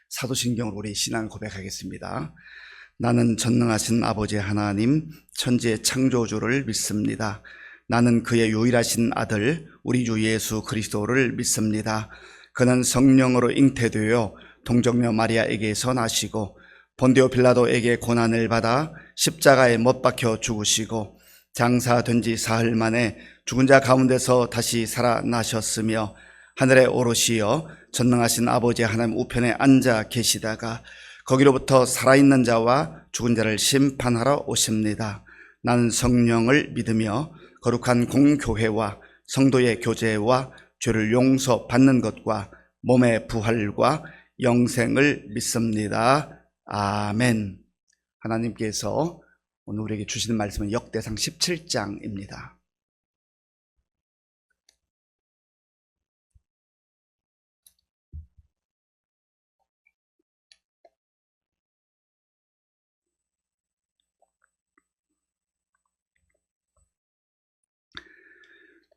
사도신경으로 우리 신앙을 고백하겠습니다. 나는 전능하신 아버지 하나님, 천지의 창조주를 믿습니다. 나는 그의 유일하신 아들 우리 주 예수 그리스도를 믿습니다. 그는 성령으로 잉태되어 동정녀 마리아에게서 나시고 본디오 빌라도에게 고난을 받아 십자가에 못 박혀 죽으시고 장사된 지 사흘 만에 죽은 자 가운데서 다시 살아나셨으며 하늘에 오르시어 전능하신 아버지 하나님 우편에 앉아 계시다가 거기로부터 살아있는 자와 죽은 자를 심판하러 오십니다. 나는 성령을 믿으며 거룩한 공교회와 성도의 교제와 죄를 용서받는 것과 몸의 부활과 영생을 믿습니다. 아멘. 하나님께서 오늘 우리에게 주시는 말씀은 역대상 17장입니다.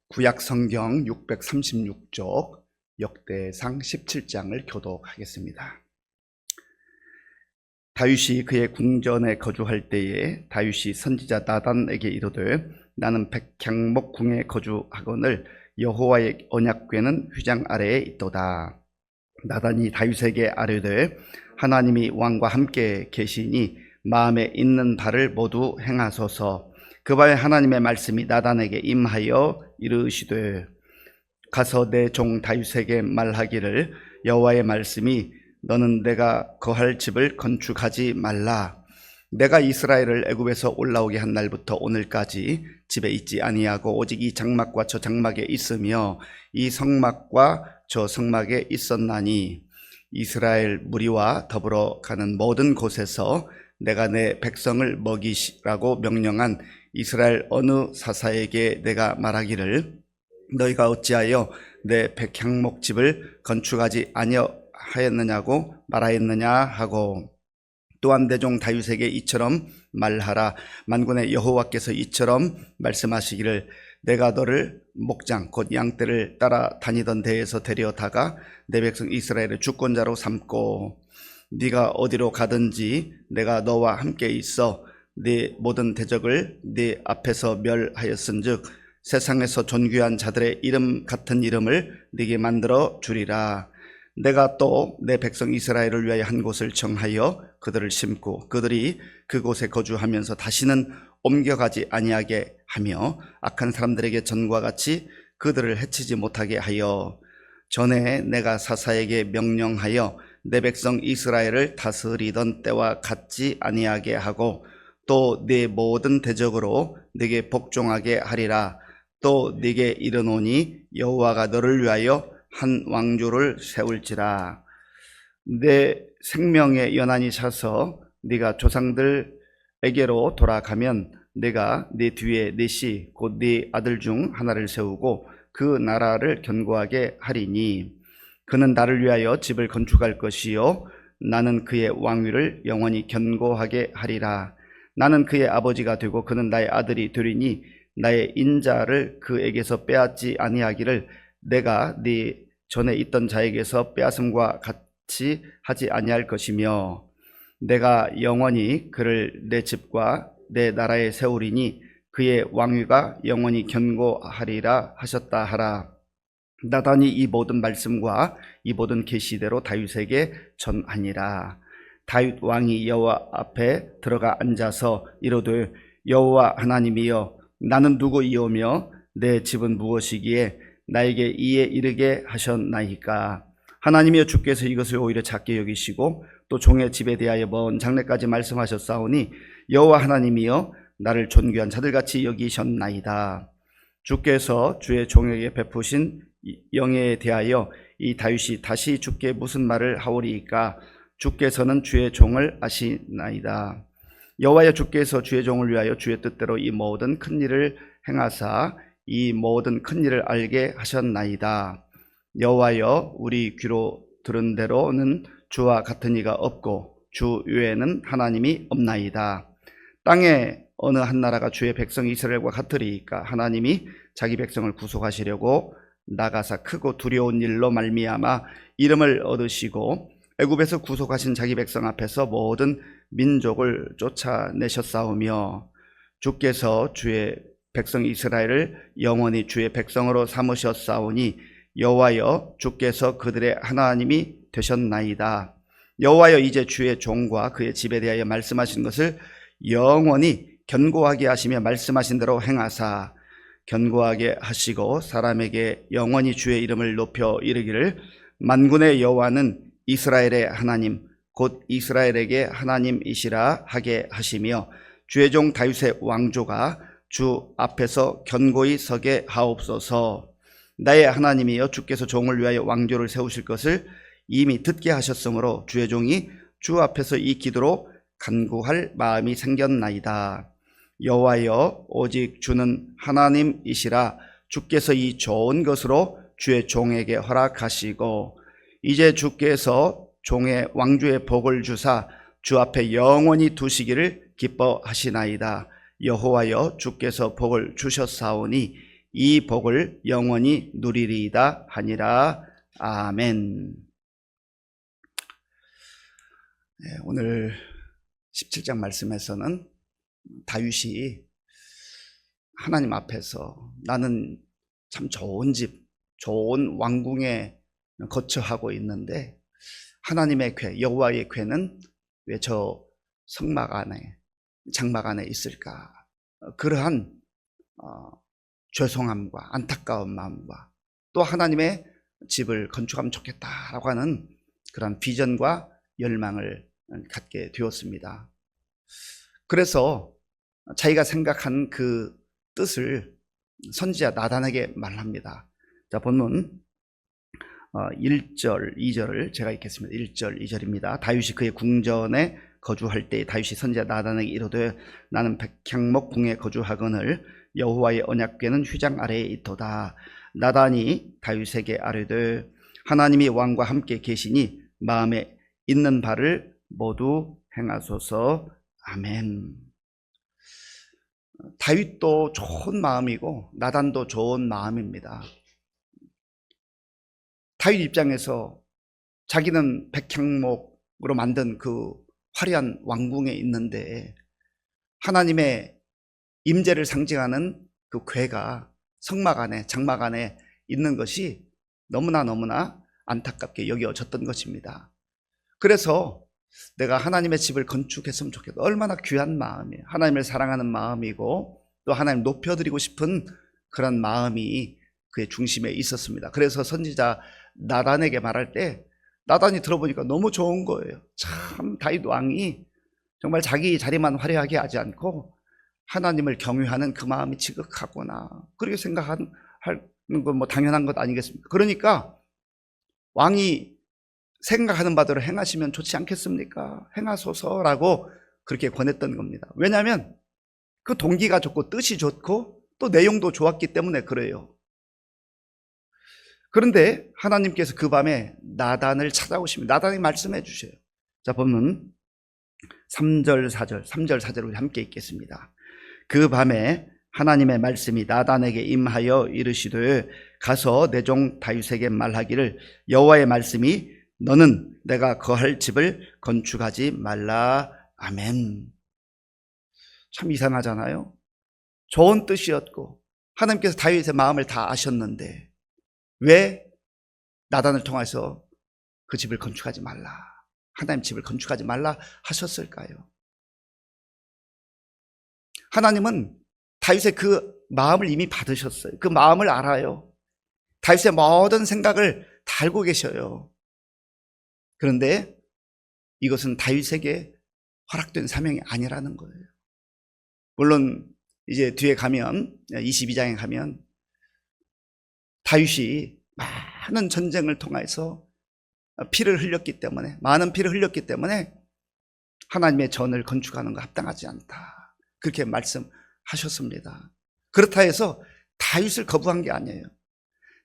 구약성경 636쪽 역대상 17장을 교독하겠습니다. 다윗이 그의 궁전에 거주할 때에 다윗이 선지자 나단에게 이르되 나는 백향목 궁에 거주하거늘 여호와의 언약궤는 휘장 아래에 있도다. 나단이 다윗에게 아뢰되 하나님이 왕과 함께 계시니 마음에 있는 바를 모두 행하소서. 그 밤에 하나님의 말씀이 나단에게 임하여 이르시되 가서 내 종 다윗에게 말하기를 여호와의 말씀이 너는 내가 거할 집을 건축하지 말라. 내가 이스라엘을 애굽에서 올라오게 한 날부터 오늘까지 집에 있지 아니하고 오직 이 장막과 저 장막에 있으며 이 성막과 저 성막에 있었나니 이스라엘 무리와 더불어 가는 모든 곳에서 내가 내 백성을 먹이시라고 명령한 이스라엘 어느 사사에게 내가 말하기를 너희가 어찌하여 내 백향목 집을 건축하지 아니하였느냐고 말하였느냐 하고 또한 내 종 다윗에게 이처럼 말하라. 만군의 여호와께서 이처럼 말씀하시기를 내가 너를 목장 곧 양떼를 따라 다니던 데에서 데려다가 내 백성 이스라엘의 주권자로 삼고 네가 어디로 가든지 내가 너와 함께 있어 네 모든 대적을 네 앞에서 멸하였은즉 세상에서 존귀한 자들의 이름 같은 이름을 네게 만들어 주리라. 내가 또 내 백성 이스라엘을 위하여 한 곳을 정하여 그들을 심고 그들이 그곳에 거주하면서 다시는 옮겨가지 아니하게 하며 악한 사람들에게 전과 같이 그들을 해치지 못하게 하여 전에 내가 사사에게 명령하여 내 백성 이스라엘을 다스리던 때와 같지 아니하게 하고 또 네 모든 대적으로 네게 복종하게 하리라. 또 네게 이르노니 여호와가 너를 위하여 한 왕조를 세울지라. 내 생명의 연한이 차서 네가 조상들에게로 돌아가면 내가 네 뒤에 넷이 곧 네 아들 중 하나를 세우고 그 나라를 견고하게 하리니 그는 나를 위하여 집을 건축할 것이요 나는 그의 왕위를 영원히 견고하게 하리라. 나는 그의 아버지가 되고 그는 나의 아들이 되리니 나의 인자를 그에게서 빼앗지 아니하기를 내가 네 전에 있던 자에게서 빼앗음과 같이 하지 아니할 것이며 내가 영원히 그를 내 집과 내 나라에 세우리니 그의 왕위가 영원히 견고하리라 하셨다 하라. 나단이 이 모든 말씀과 이 모든 계시대로 다윗에게 전하니라. 다윗 왕이 여호와 앞에 들어가 앉아서 이르되 여호와 하나님이여 나는 누구이오며 내 집은 무엇이기에 나에게 이에 이르게 하셨나이까. 하나님이여 주께서 이것을 오히려 작게 여기시고 또 종의 집에 대하여 먼 장래까지 말씀하셨사오니 여호와 하나님이여 나를 존귀한 자들같이 여기셨나이다. 주께서 주의 종에게 베푸신 영예에 대하여 이 다윗이 다시 주께 무슨 말을 하오리이까. 주께서는 주의 종을 아시나이다. 여호와여 주께서 주의 종을 위하여 주의 뜻대로 이 모든 큰 일을 행하사 이 모든 큰 일을 알게 하셨나이다. 여호와여 우리 귀로 들은 대로는 주와 같은 이가 없고 주 외에는 하나님이 없나이다. 땅에 어느 한 나라가 주의 백성 이스라엘과 같으리이까. 하나님이 자기 백성을 구속하시려고 나가사 크고 두려운 일로 말미암아 이름을 얻으시고 애굽에서 구속하신 자기 백성 앞에서 모든 민족을 쫓아내셨사오며 주께서 주의 백성 이스라엘을 영원히 주의 백성으로 삼으셨사오니 여호와여 주께서 그들의 하나님이 되셨나이다. 여호와여 이제 주의 종과 그의 집에 대하여 말씀하신 것을 영원히 견고하게 하시며 말씀하신 대로 행하사 견고하게 하시고 사람에게 영원히 주의 이름을 높여 이르기를 만군의 여호와는 이스라엘의 하나님 곧 이스라엘에게 하나님이시라 하게 하시며 주의 종 다윗의 왕조가 주 앞에서 견고히 서게 하옵소서. 나의 하나님이여 주께서 종을 위하여 왕조를 세우실 것을 이미 듣게 하셨으므로 주의 종이 주 앞에서 이 기도로 간구할 마음이 생겼나이다. 여호와여 오직 주는 하나님이시라. 주께서 이 좋은 것으로 주의 종에게 허락하시고 이제 주께서 종의 왕조의 복을 주사 주 앞에 영원히 두시기를 기뻐하시나이다. 여호와여 주께서 복을 주셨사오니 이 복을 영원히 누리리이다 하니라. 아멘. 네, 오늘 17장 말씀에서는 다윗이 하나님 앞에서 나는 참 좋은 집, 좋은 왕궁에 거처하고 있는데 하나님의 궤, 여호와의 궤는 왜 저 성막 안에, 장막 안에 있을까? 그러한 죄송함과 안타까운 마음과 또 하나님의 집을 건축하면 좋겠다라고 하는 그런 비전과 열망을 갖게 되었습니다. 그래서 자기가 생각한 그 뜻을 선지자 나단에게 말합니다. 자, 본문 1절, 2절을 제가 읽겠습니다. 1절, 2절입니다. 다윗이 그의 궁전에 거주할 때 다윗이 선지자 나단에게 이르되 나는 백향목 궁에 거주하거늘 여호와의 언약궤는 휘장 아래에 있도다. 나단이 다윗에게 아뢰되 하나님이 왕과 함께 계시니 마음에 있는 바를 모두 행하소서. 아멘. 다윗도 좋은 마음이고 나단도 좋은 마음입니다. 다윗 입장에서 자기는 백향목으로 만든 그 화려한 왕궁에 있는데 하나님의 임재를 상징하는 그 궤가 성막 안에, 장막 안에 있는 것이 너무나 안타깝게 여겨졌던 것입니다. 그래서 내가 하나님의 집을 건축했으면 좋겠다. 얼마나 귀한 마음이에요. 하나님을 사랑하는 마음이고 또 하나님 높여드리고 싶은 그런 마음이 그의 중심에 있었습니다. 그래서 선지자 나단에게 말할 때 나단이 들어보니까 너무 좋은 거예요. 참 다윗 왕이 정말 자기 자리만 화려하게 하지 않고 하나님을 경외하는 그 마음이 지극하구나. 그렇게 생각하는 건 뭐 당연한 것 아니겠습니까? 그러니까 왕이 생각하는 바대로 행하시면 좋지 않겠습니까? 행하소서라고 그렇게 권했던 겁니다. 왜냐하면 그 동기가 좋고 뜻이 좋고 또 내용도 좋았기 때문에 그래요. 그런데 하나님께서 그 밤에 나단을 찾아오십니다. 나단이 말씀해 주셔요. 자, 본문 3절 4절 우리 함께 읽겠습니다. 그 밤에 하나님의 말씀이 나단에게 임하여 이르시되 가서 내 종 다윗에게 말하기를 여호와의 말씀이 너는 내가 거할 집을 건축하지 말라. 아멘. 참 이상하잖아요. 좋은 뜻이었고 하나님께서 다윗의 마음을 다 아셨는데 왜 나단을 통해서 그 집을 건축하지 말라, 하나님 집을 건축하지 말라 하셨을까요? 하나님은 다윗의 그 마음을 이미 받으셨어요. 그 마음을 알아요. 다윗의 모든 생각을 다 알고 계셔요. 그런데 이것은 다윗에게 허락된 사명이 아니라는 거예요. 물론 이제 뒤에 가면 22장에 가면 다윗이 많은 전쟁을 통해서 피를 흘렸기 때문에, 많은 피를 흘렸기 때문에 하나님의 전을 건축하는 거 합당하지 않다, 그렇게 말씀하셨습니다. 그렇다 해서 다윗을 거부한 게 아니에요.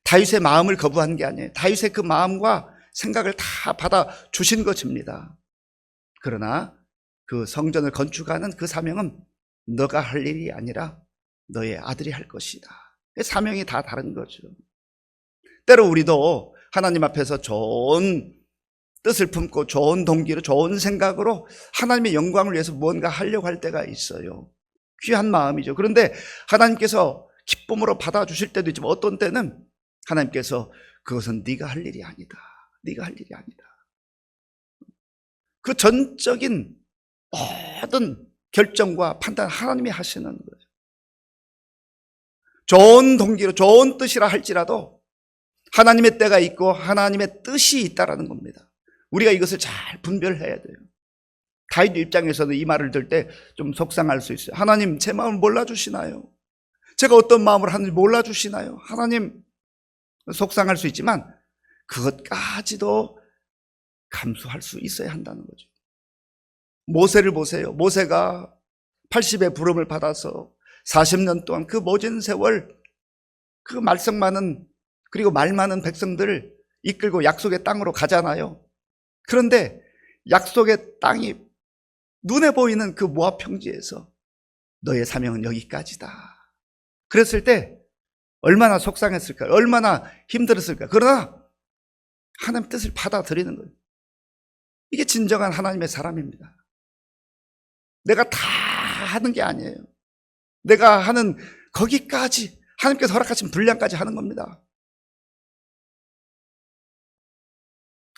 다윗의 마음을 거부한 게 아니에요. 다윗의 그 마음과 생각을 다 받아 주신 것입니다. 그러나 그 성전을 건축하는 그 사명은 너가 할 일이 아니라 너의 아들이 할 것이다. 사명이 다 다른 거죠. 때로 우리도 하나님 앞에서 좋은 뜻을 품고 좋은 동기로 좋은 생각으로 하나님의 영광을 위해서 무언가 하려고 할 때가 있어요. 귀한 마음이죠. 그런데 하나님께서 기쁨으로 받아주실 때도 있지만 어떤 때는 하나님께서 그것은 네가 할 일이 아니다. 네가 할 일이 아니다. 그 전적인 모든 결정과 판단 하나님이 하시는 거예요. 좋은 동기로 좋은 뜻이라 할지라도 하나님의 때가 있고 하나님의 뜻이 있다라는 겁니다. 우리가 이것을 잘 분별해야 돼요. 다윗 입장에서는 이 말을 들을 때 좀 속상할 수 있어요. 하나님, 제 마음을 몰라주시나요? 제가 어떤 마음을 하는지 몰라주시나요? 하나님, 속상할 수 있지만 그것까지도 감수할 수 있어야 한다는 거죠. 모세를 보세요. 모세가 80의 부름을 받아서 40년 동안 그 모진 세월 그 말썽 많은 그리고 말 많은 백성들을 이끌고 약속의 땅으로 가잖아요. 그런데 약속의 땅이 눈에 보이는 그 모압 평지에서 너의 사명은 여기까지다. 그랬을 때 얼마나 속상했을까? 얼마나 힘들었을까? 그러나 하나님의 뜻을 받아들이는 거예요. 이게 진정한 하나님의 사람입니다. 내가 다 하는 게 아니에요. 내가 하는 거기까지 하나님께서 허락하신 분량까지 하는 겁니다.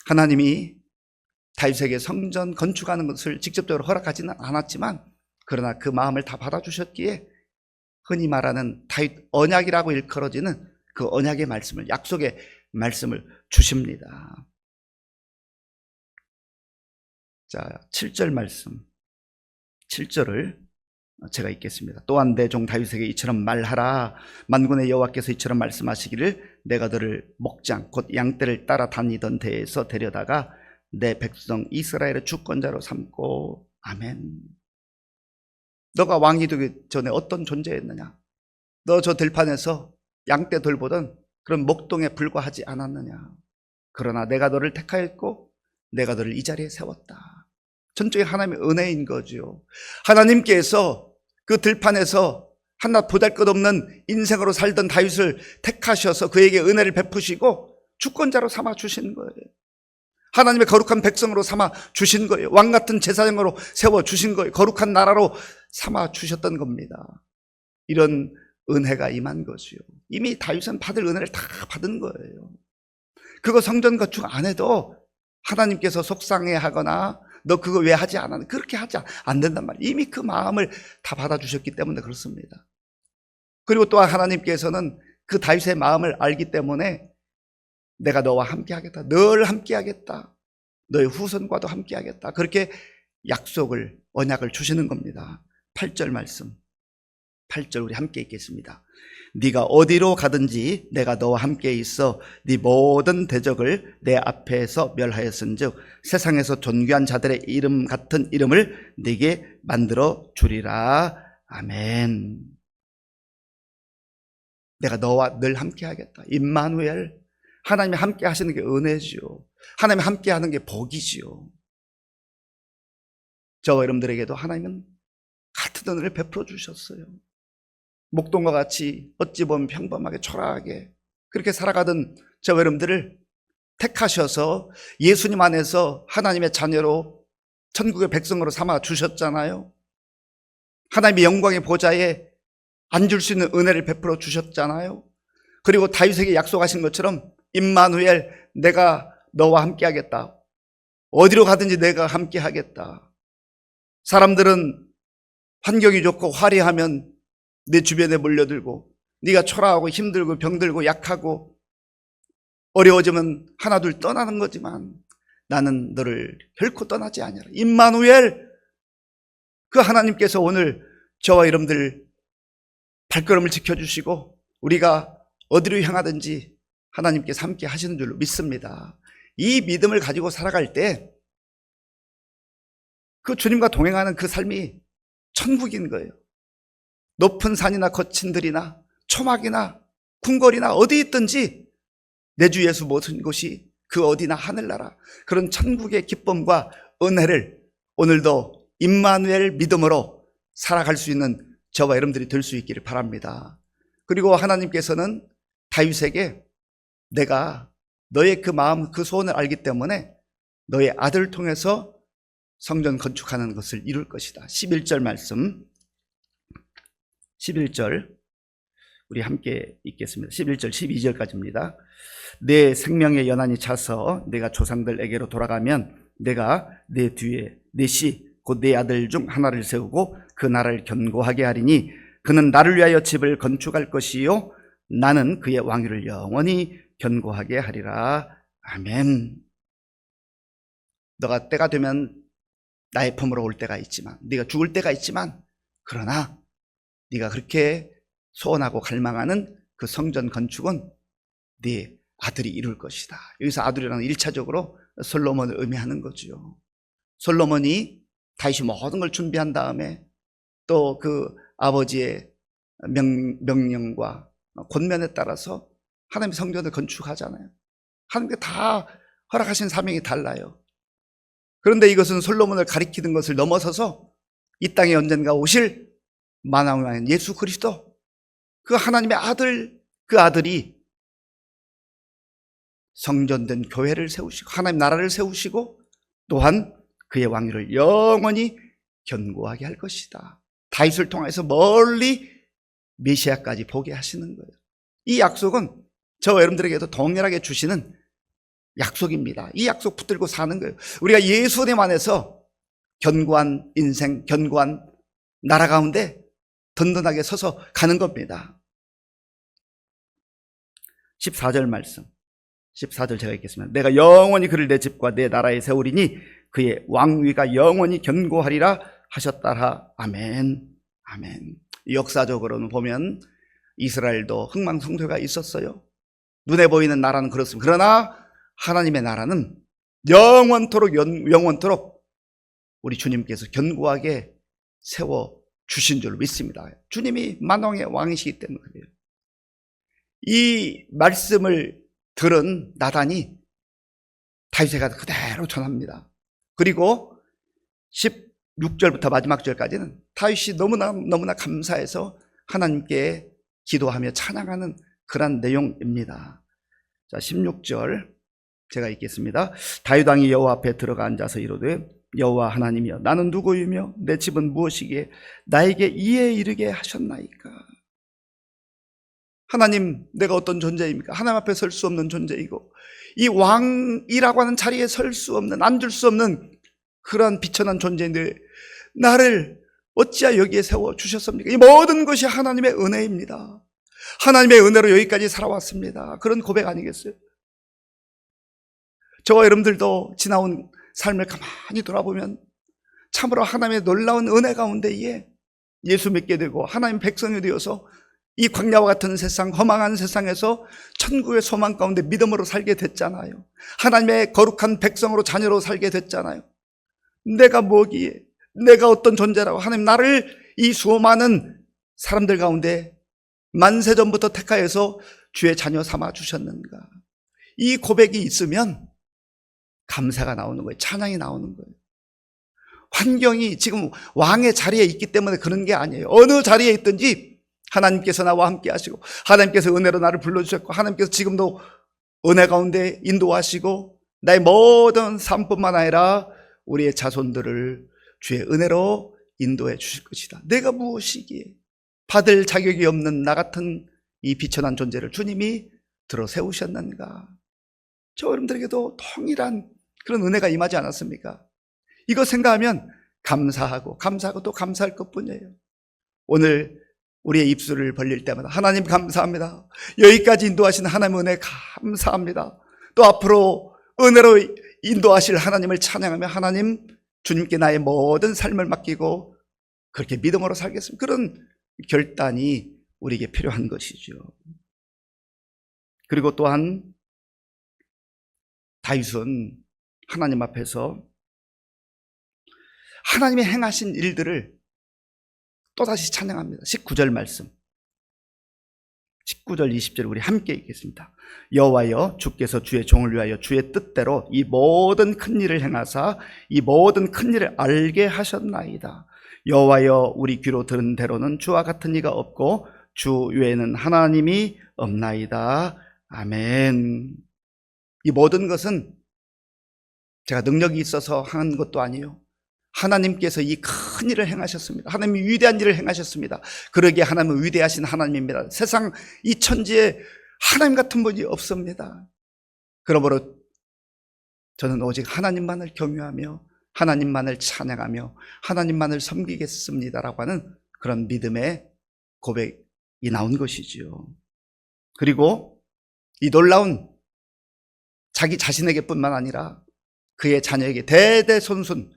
하나님이 다윗에게 성전 건축하는 것을 직접적으로 허락하지는 않았지만 그러나 그 마음을 다 받아주셨기에 흔히 말하는 다윗 언약이라고 일컬어지는 그 언약의 말씀을, 약속의 말씀을 주십니다. 자, 7절 말씀, 7절을 제가 읽겠습니다. 또한 내 종 다윗에게 이처럼 말하라. 만군의 여호와께서 이처럼 말씀하시기를 내가 너를 목장 곧 양떼를 따라 다니던 데에서 데려다가 내 백성 이스라엘의 주권자로 삼고. 아멘. 너가 왕이 되기 전에 어떤 존재였느냐? 너 저 들판에서 양떼 돌보던 그런 목동에 불과하지 않았느냐? 그러나 내가 너를 택하였고 내가 너를 이 자리에 세웠다. 전적인 하나님의 은혜인 거죠. 하나님께서 그 들판에서 한낱 보잘것없는 인생으로 살던 다윗을 택하셔서 그에게 은혜를 베푸시고 주권자로 삼아 주신 거예요. 하나님의 거룩한 백성으로 삼아 주신 거예요. 왕 같은 제사장으로 세워 주신 거예요. 거룩한 나라로 삼아 주셨던 겁니다. 이런 은혜가 임한 거지요. 이미 다윗은 받을 은혜를 다 받은 거예요. 그거 성전 건축 안 해도 하나님께서 속상해하거나 너 그거 왜 하지 않았나? 그렇게 하지 안 된단 말이에요. 이미 그 마음을 다 받아주셨기 때문에 그렇습니다. 그리고 또한 하나님께서는 그 다윗의 마음을 알기 때문에 내가 너와 함께 하겠다. 늘 함께 하겠다. 너의 후손과도 함께 하겠다. 그렇게 약속을, 언약을 주시는 겁니다. 8절 말씀. 8절 우리 함께 읽겠습니다. 네가 어디로 가든지 내가 너와 함께 있어 네 모든 대적을 내 앞에서 멸하였은즉 세상에서 존귀한 자들의 이름 같은 이름을 네게 만들어 주리라. 아멘. 내가 너와 늘 함께 하겠다. 임마누엘. 하나님이 함께 하시는 게 은혜지요. 하나님이 함께 하는 게 복이지요. 저와 여러분들에게도 하나님은 같은 은혜를 베풀어 주셨어요. 목동과 같이 어찌 보면 평범하게 초라하게 그렇게 살아가던 저와 여러분들을 택하셔서 예수님 안에서 하나님의 자녀로 천국의 백성으로 삼아 주셨잖아요. 하나님의 영광의 보좌에 앉을 수 있는 은혜를 베풀어 주셨잖아요. 그리고 다윗에게 약속하신 것처럼 임마누엘, 내가 너와 함께 하겠다. 어디로 가든지 내가 함께 하겠다. 사람들은 환경이 좋고 화려하면 내 주변에 몰려들고 네가 초라하고 힘들고 병들고 약하고 어려워지면 하나둘 떠나는 거지만 나는 너를 결코 떠나지 아니하라. 임마누엘. 그 하나님께서 오늘 저와 여러분들 발걸음을 지켜주시고 우리가 어디로 향하든지 하나님께서 함께 하시는 줄로 믿습니다. 이 믿음을 가지고 살아갈 때 그 주님과 동행하는 그 삶이 천국인 거예요. 높은 산이나 거친 들이나 초막이나 궁궐이나 어디 있든지 내 주 예수 모든 곳이 그 어디나 하늘나라, 그런 천국의 기쁨과 은혜를 오늘도 임마누엘 믿음으로 살아갈 수 있는 저와 여러분들이 될 수 있기를 바랍니다. 그리고 하나님께서는 다윗에게 내가 너의 그 마음, 그 소원을 알기 때문에 너의 아들을 통해서 성전 건축하는 것을 이룰 것이다. 11절 말씀, 11절 우리 함께 읽겠습니다. 11절 12절까지입니다. 내 생명의 연한이 차서 내가 조상들에게로 돌아가면 내가 내 뒤에 넷이 곧 내 아들 중 하나를 세우고 그 나라를 견고하게 하리니 그는 나를 위하여 집을 건축할 것이요 나는 그의 왕위를 영원히 견고하게 하리라. 아멘. 너가 때가 되면 나의 품으로 올 때가 있지만, 네가 죽을 때가 있지만, 그러나 네가 그렇게 소원하고 갈망하는 그 성전 건축은 네 아들이 이룰 것이다. 여기서 아들이라는 1차적으로 솔로몬을 의미하는 거죠. 솔로몬이 다윗이 모든 걸 준비한 다음에 또 그 아버지의 명령과 권면에 따라서 하나님의 성전을 건축하잖아요. 하나님께 다 허락하신 사명이 달라요. 그런데 이것은 솔로몬을 가리키는 것을 넘어서서 이 땅에 언젠가 오실 만왕의 예수 그리스도, 그 하나님의 아들, 그 아들이 성전된 교회를 세우시고 하나님 나라를 세우시고 또한 그의 왕위를 영원히 견고하게 할 것이다. 다윗을 통해서 멀리 메시아까지 보게 하시는 거예요. 이 약속은 저와 여러분들에게도 동일하게 주시는 약속입니다. 이 약속 붙들고 사는 거예요. 우리가 예수 안에서 견고한 인생, 견고한 나라 가운데 든든하게 서서 가는 겁니다. 14절 말씀, 14절 제가 읽겠습니다. 내가 영원히 그를 내 집과 내 나라에 세우리니 그의 왕위가 영원히 견고하리라 하셨다라. 아멘. 아멘. 역사적으로는 보면 이스라엘도 흥망성쇠가 있었어요. 눈에 보이는 나라는 그렇습니다. 그러나 하나님의 나라는 영원토록 우리 주님께서 견고하게 세워주신 줄 믿습니다. 주님이 만왕의 왕이시기 때문에 그래요. 이 말씀을 들은 나단이 다윗에게 그대로 전합니다. 그리고 16절부터 마지막 절까지는 다윗이 너무나 감사해서 하나님께 기도하며 찬양하는 그런 내용입니다. 자, 16절 제가 읽겠습니다. 다윗 왕이 여호와 앞에 들어가 앉아서 이르되 여호와 하나님이여 나는 누구이며 내 집은 무엇이기에 나에게 이에 이르게 하셨나이까. 하나님, 내가 어떤 존재입니까? 하나님 앞에 설 수 없는 존재이고 이 왕이라고 하는 자리에 설 수 없는, 앉을 수 없는 그러한 비천한 존재인데 나를 어찌하여 여기에 세워주셨습니까? 이 모든 것이 하나님의 은혜입니다. 하나님의 은혜로 여기까지 살아왔습니다. 그런 고백 아니겠어요? 저와 여러분들도 지나온 삶을 가만히 돌아보면 참으로 하나님의 놀라운 은혜 가운데에 예수 믿게 되고 하나님 백성이 되어서 이 광야와 같은 세상, 허망한 세상에서 천국의 소망 가운데 믿음으로 살게 됐잖아요. 하나님의 거룩한 백성으로 자녀로 살게 됐잖아요. 내가 뭐기에, 내가 어떤 존재라고 하나님 나를 이 수많은 사람들 가운데 만세전부터 택하여서 주의 자녀 삼아 주셨는가. 이 고백이 있으면 감사가 나오는 거예요. 찬양이 나오는 거예요. 환경이 지금 왕의 자리에 있기 때문에 그런 게 아니에요. 어느 자리에 있든지 하나님께서 나와 함께 하시고 하나님께서 은혜로 나를 불러주셨고 하나님께서 지금도 은혜 가운데 인도하시고 나의 모든 삶뿐만 아니라 우리의 자손들을 주의 은혜로 인도해 주실 것이다. 내가 무엇이기에 받을 자격이 없는 나 같은 이 비천한 존재를 주님이 들어 세우셨는가. 저 여러분들에게도 동일한 그런 은혜가 임하지 않았습니까? 이거 생각하면 감사하고 또 감사할 것뿐이에요. 오늘 우리의 입술을 벌릴 때마다 하나님 감사합니다. 여기까지 인도하신 하나님의 은혜 감사합니다. 또 앞으로 은혜로 인도하실 하나님을 찬양하며 하나님 주님께 나의 모든 삶을 맡기고 그렇게 믿음으로 살겠습니다. 그런 결단이 우리에게 필요한 것이죠. 그리고 또한 다윗은 하나님 앞에서 하나님이 행하신 일들을 또다시 찬양합니다. 19절 말씀, 19절 20절 우리 함께 읽겠습니다. 여호와여 주께서 주의 종을 위하여 주의 뜻대로 이 모든 큰 일을 행하사 이 모든 큰 일을 알게 하셨나이다. 여호와여 우리 귀로 들은 대로는 주와 같은 이가 없고 주 외에는 하나님이 없나이다. 아멘. 이 모든 것은 제가 능력이 있어서 한 것도 아니에요. 하나님께서 이 큰 일을 행하셨습니다. 하나님이 위대한 일을 행하셨습니다. 그러기에 하나님은 위대하신 하나님입니다. 세상 이 천지에 하나님 같은 분이 없습니다. 그러므로 저는 오직 하나님만을 경유하며 하나님만을 찬양하며 하나님만을 섬기겠습니다라고 하는 그런 믿음의 고백이 나온 것이지요. 그리고 이 놀라운 자기 자신에게 뿐만 아니라 그의 자녀에게 대대손손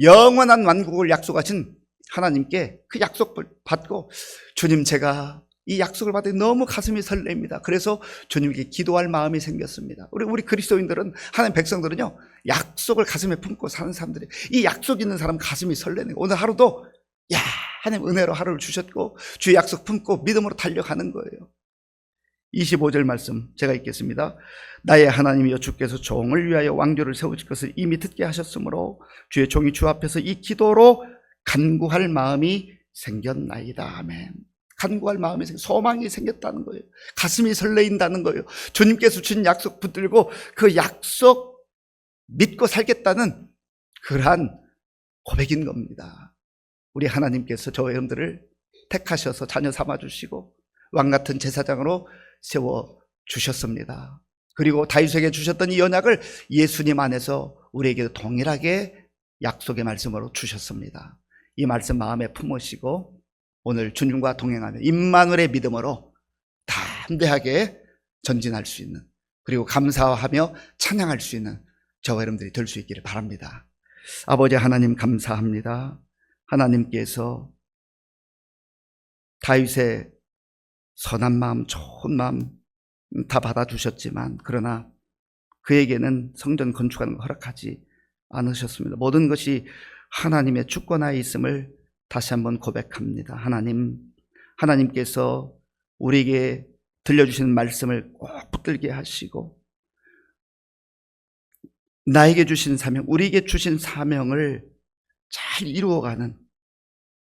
영원한 만국을 약속하신 하나님께 그 약속을 받고, 주님, 제가 이 약속을 받으니 너무 가슴이 설렙니다. 그래서 주님께 기도할 마음이 생겼습니다. 우리 그리스도인들은, 하나님 백성들은요, 약속을 가슴에 품고 사는 사람들이, 이 약속 있는 사람 가슴이 설레는 거예요. 오늘 하루도 하나님 은혜로 하루를 주셨고 주의 약속 품고 믿음으로 달려가는 거예요. 25절 말씀 제가 읽겠습니다. 나의 하나님이여, 주께서 종을 위하여 왕조를 세우실 것을 이미 듣게 하셨으므로 주의 종이 주 앞에서 이 기도로 간구할 마음이 생겼나이다. 아멘. 간구할 마음이 소망이 생겼다는 거예요. 가슴이 설레인다는 거예요. 주님께서 주신 약속 붙들고 그 약속 믿고 살겠다는 그러한 고백인 겁니다. 우리 하나님께서 저 여러분들을 택하셔서 자녀 삼아주시고 왕같은 제사장으로 세워주셨습니다. 그리고 다윗에게 주셨던 이 언약을 예수님 안에서 우리에게 동일하게 약속의 말씀으로 주셨습니다. 이 말씀 마음에 품으시고 오늘 주님과 동행하며 임마누엘의 믿음으로 담대하게 전진할 수 있는, 그리고 감사하며 찬양할 수 있는 저와 여러분들이 될 수 있기를 바랍니다. 아버지 하나님, 감사합니다. 하나님께서 다윗의 선한 마음, 좋은 마음 다 받아주셨지만, 그러나 그에게는 성전 건축하는 걸 허락하지 않으셨습니다. 모든 것이 하나님의 주권하에 있음을 다시 한번 고백합니다. 하나님께서 우리에게 들려주시는 말씀을 꼭 붙들게 하시고, 나에게 주신 사명, 우리에게 주신 사명을 잘 이루어가는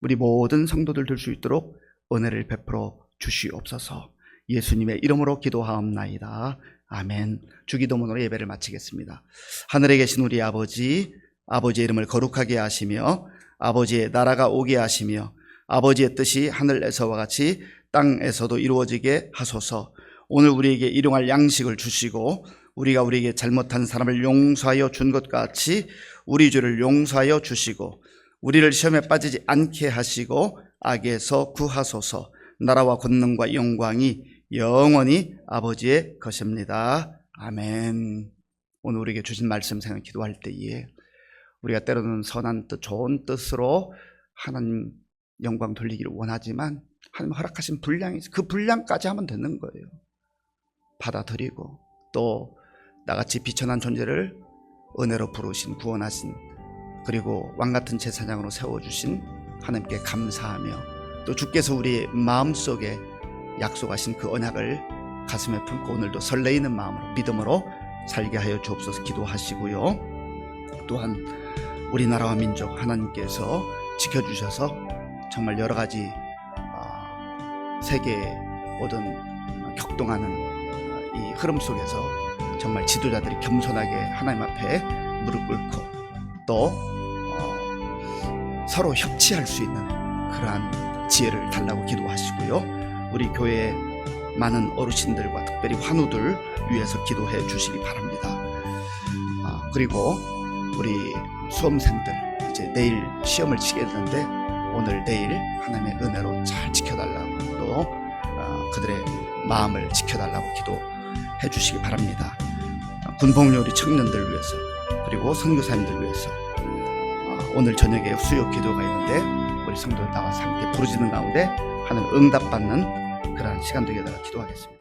우리 모든 성도들 될 수 있도록 은혜를 베풀어 주시옵소서. 예수님의 이름으로 기도하옵나이다. 아멘. 주기도문으로 예배를 마치겠습니다. 하늘에 계신 우리 아버지, 아버지의 이름을 거룩하게 하시며 아버지의 나라가 오게 하시며 아버지의 뜻이 하늘에서와 같이 땅에서도 이루어지게 하소서. 오늘 우리에게 일용할 양식을 주시고 우리가 우리에게 잘못한 사람을 용서하여 준 것 같이 우리 죄를 용서하여 주시고 우리를 시험에 빠지지 않게 하시고 악에서 구하소서. 나라와 권능과 영광이 영원히 아버지의 것입니다. 아멘. 오늘 우리에게 주신 말씀 생각 기도할 때에 우리가 때로는 선한 뜻, 좋은 뜻으로 하나님 영광 돌리기를 원하지만 하나님 허락하신 분량이 있어요. 그 분량까지 하면 되는 거예요. 받아들이고 또 나같이 비천한 존재를 은혜로 부르신, 구원하신, 그리고 왕같은 제사장으로 세워주신 하나님께 감사하며 또 주께서 우리 마음속에 약속하신 그 언약을 가슴에 품고 오늘도 설레이는 마음으로 믿음으로 살게 하여 주옵소서 기도하시고요. 또한 우리나라와 민족 하나님께서 지켜주셔서 정말 여러 가지 세계의 모든 격동하는 이 흐름 속에서 정말 지도자들이 겸손하게 하나님 앞에 무릎 꿇고 또 서로 협치할 수 있는 그러한 지혜를 달라고 기도하시고요. 우리 교회 많은 어르신들과 특별히 환우들 위해서 기도해 주시기 바랍니다. 그리고 우리 수험생들 이제 내일 시험을 치게 되는데 오늘 내일 하나님의 은혜로 잘 지켜달라고 또 그들의 마음을 지켜달라고 기도해 주시기 바랍니다. 군복무 우리 청년들 위해서 그리고 선교사님들 위해서 오늘 저녁에 수요 기도가 있는데 우리 성도들 나와서 함께 부르짖는 가운데 하나님 응답받는 그러한 시간 되게 기도하겠습니다.